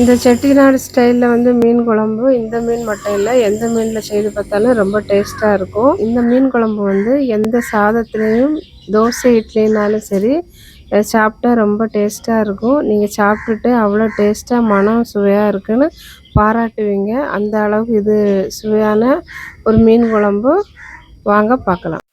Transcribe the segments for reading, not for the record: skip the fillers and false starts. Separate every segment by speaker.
Speaker 1: இந்த செட்டிநாடு ஸ்டைலில் வந்து மீன் குழம்பு இந்த மீன் மட்டும் இல்லை, எந்த மீனில் செய்து பார்த்தாலும் ரொம்ப டேஸ்ட்டாக இருக்கும். இந்த மீன் குழம்பு வந்து எந்த சாதத்துலேயும் தோசை இட்லினாலும் சரி சாப்பிட்டா ரொம்ப டேஸ்ட்டாக இருக்கும். நீங்கள் சாப்பிட்டுட்டு அவ்வளோ டேஸ்ட்டாக மனம் சுவையாக இருக்குன்னு பாராட்டுவீங்க. அந்த அளவுக்கு இது சுவையான ஒரு மீன் குழம்பு. வாங்க பார்க்கலாம்.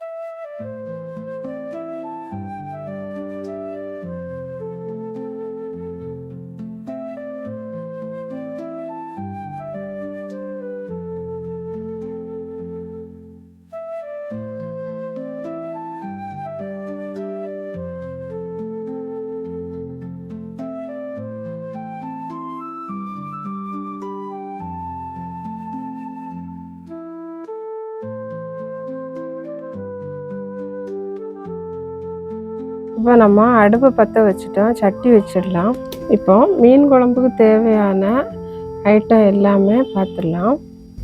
Speaker 1: இப்போ நம்ம அடுப்பை பற்ற வச்சுட்டோம், சட்டி வச்சிடலாம். இப்போ மீன் குழம்புக்கு தேவையான ஐட்டம் எல்லாமே பார்த்துடலாம்.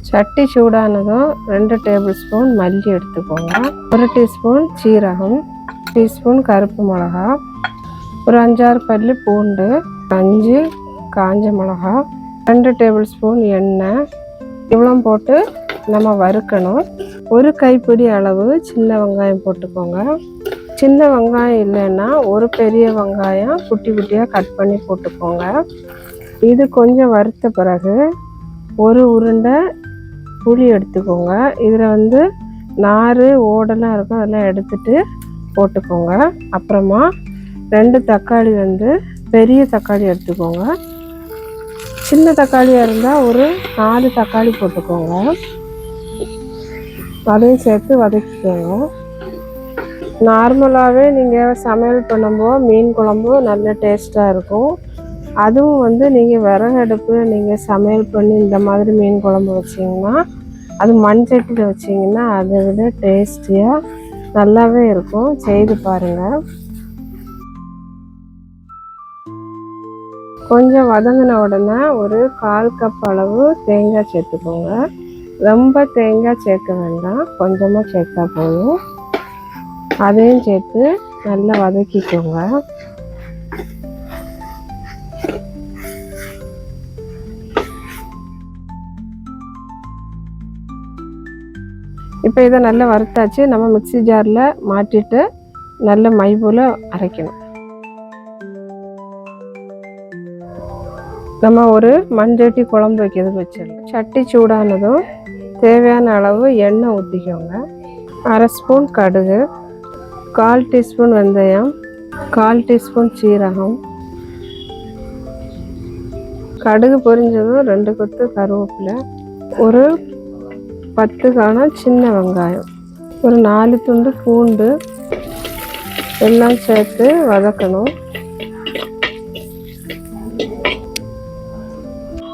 Speaker 1: சட்டி சூடானதும் 2 டேபிள் ஸ்பூன் மல்லி எடுத்துக்கோங்க, 1 டீஸ்பூன் சீரகம், டீஸ்பூன் கருப்பு மிளகா, ஒரு 5-6 பல்லு பூண்டு, 5 காஞ்ச மிளகா, 2 டேபிள் ஸ்பூன் எண்ணெய், இவ்வளோ போட்டு நம்ம வறுக்கணும். ஒரு கைப்பிடி அளவு சின்ன வெங்காயம் போட்டுக்கோங்க. சின்ன வெங்காயம் இல்லைன்னா ஒரு பெரிய வெங்காயம் குட்டி குட்டியாக கட் பண்ணி போட்டுக்கோங்க. இது கொஞ்சம் வறுத்த பிறகு ஒரு உருண்டை புளி எடுத்துக்கோங்க. இதில் வந்து நார் ஓடெல்லாம் இருக்கும், அதெல்லாம் எடுத்துட்டு போட்டுக்கோங்க. அப்புறமா 2 தக்காளி வந்து பெரிய தக்காளி எடுத்துக்கோங்க. சின்ன தக்காளியாக இருந்தால் ஒரு 4 தக்காளி போட்டுக்கோங்க. அதையும் சேர்த்து வதக்கிக்கோங்க. நார்மலாகவே நீங்கள் சமையல் பண்ணும்போது மீன் குழம்பு நல்ல டேஸ்ட்டாக இருக்கும். அதுவும் வந்து நீங்கள் விறகு அடுப்பில் நீங்கள் சமையல் பண்ணி இந்த மாதிரி மீன் குழம்பு வச்சிங்கன்னா, அது மண் சட்டியில் வச்சிங்கன்னா அதை விட டேஸ்டியாக நல்லாவே இருக்கும். செய்து பாருங்கள். கொஞ்சம் வதங்கின உடனே ஒரு 1/4 கப் அளவு தேங்காய் சேர்த்துக்கோங்க. ரொம்ப தேங்காய் சேர்க்க வேண்டாம், கொஞ்சமாக சேர்த்தா போதும். அதையும் சேர்த்து நல்லா வதக்கிக்கோங்க. இப்போ இதை நல்லா வறுத்தாச்சு. நம்ம மிக்ஸி ஜாரில் மாற்றிட்டு நல்ல மை போல் அரைக்கணும். நம்ம ஒரு மண்சட்டி குழம்பு வைக்கிறது வச்சிடலாம். சட்டி சூடானதும் தேவையான அளவு எண்ணெய் ஊற்றிக்கோங்க. 1/2 ஸ்பூன் கடுகு, 1/4 டீஸ்பூன் வெந்தயம், 1/4 டீஸ்பூன் சீரகம், கடுகு பொரிஞ்சதும் 2 கொத்து கருவேப்பிலை, ஒரு 10 காண சின்ன வெங்காயம், ஒரு 4 துண்டு பூண்டு எல்லாம் சேர்த்து வதக்கணும்.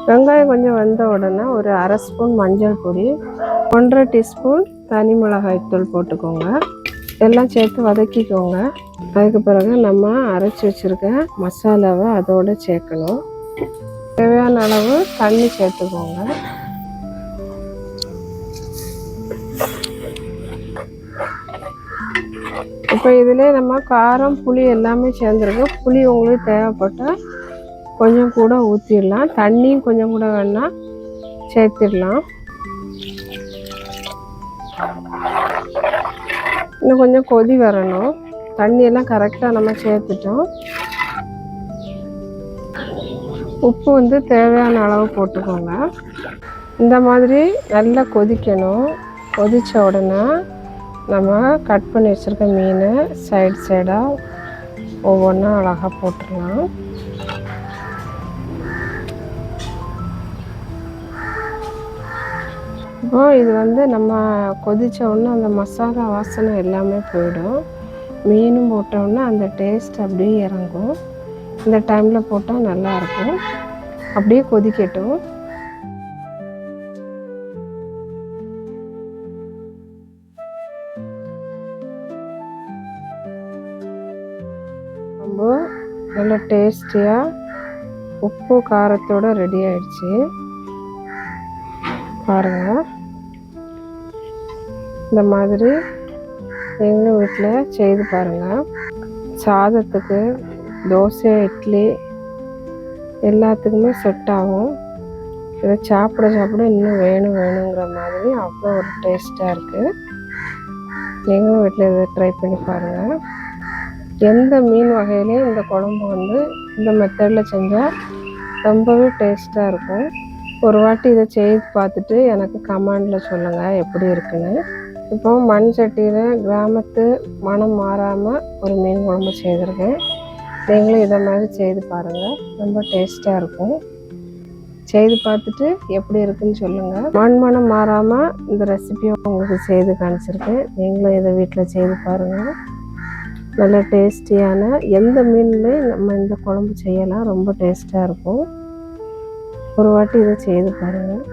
Speaker 1: வெங்காயம் கொஞ்சம் வந்த உடனே ஒரு 1/2 ஸ்பூன் மஞ்சள் பொடி, 1/2 டீஸ்பூன் தனி மிளகாய் தூள் போட்டுக்கோங்க. எல்லாம் சேர்த்து வதக்கிக்கோங்க. அதுக்கு பிறகு நம்ம அரைச்சி வச்சுருக்க மசாலாவை அதோடு சேர்க்கணும். தேவையான அளவு தண்ணி சேர்த்துக்கோங்க. இப்போ இதிலே நம்ம காரம் புளி எல்லாமே சேர்ந்துருக்கு. புளி உங்களுக்கு தேவைப்பட்டால் கொஞ்சம் கூட ஊற்றிடலாம். தண்ணியும் கொஞ்சம் கூட வேணால் சேர்த்திடலாம். இன்னும் கொஞ்சம் கொதி வரணும். தண்ணியெல்லாம் கரெக்டாக நம்ம சேர்த்துட்டோம். உப்பு வந்து தேவையான அளவு போட்டுக்கோங்க. இந்த மாதிரி நல்லா கொதிக்கணும். கொதித்த உடனே நம்ம கட் பண்ணி வச்சுருக்க மீன் சைடாக ஒவ்வொன்றா அழகாக போட்டுடலாம். இப்போ இது வந்து நம்ம கொதித்த உடனே அந்த மசாலா வாசனை எல்லாமே போயிடும். மீனும் போட்டோன்னா அந்த டேஸ்ட் அப்படியே இறங்கும். இந்த டைமில் போட்டால் நல்லாயிருக்கும். அப்படியே கொதிக்கட்டும். ரொம்ப நல்ல டேஸ்டியாக உப்பு காரத்தோடு ரெடி ஆயிடுச்சு. பாருங்கள், இந்த மாதிரி எங்கள் வீட்டில் செய்து பாருங்கள். சாதத்துக்கு, தோசை, இட்லி எல்லாத்துக்குமே செட் ஆகும். இதை சாப்பிட சாப்பிட இன்னும் வேணுங்கிற மாதிரி அவ்வளோ ஒரு டேஸ்ட்டாக இருக்குது. நீங்களும் வீட்டில் இதை ட்ரை பண்ணி பாருங்கள். எந்த மீன் வகையிலையும் இந்த குழம்பு இந்த மெத்தடில் செஞ்சால் ரொம்பவே டேஸ்ட்டாக இருக்கும். ஒரு வாட்டி இதை செய்து பார்த்துட்டு எனக்கு கமெண்டில் சொல்லுங்கள் எப்படி இருக்குன்னு. இப்போ மண் சட்டியில் கிராமத்து மனம் மாறாமல் ஒரு மீன் குழம்பு செய்திருக்கேன். நீங்களும் இதை மாதிரி செய்து பாருங்கள், ரொம்ப டேஸ்ட்டாக இருக்கும். செய்து பார்த்துட்டு எப்படி இருக்குன்னு சொல்லுங்கள். மனம் மாறாமல் இந்த ரெசிபியை உங்களுக்கு செய்து காமிச்சிருக்கேன். நீங்களும் இதை வீட்டில் செய்து பாருங்கள். நல்ல டேஸ்டியான எந்த மீன்லேயே நம்ம இந்த குழம்பு செய்யலாம், ரொம்ப டேஸ்ட்டாக இருக்கும். ஒரு வாட்டி இதை செய்து பாருங்கள்.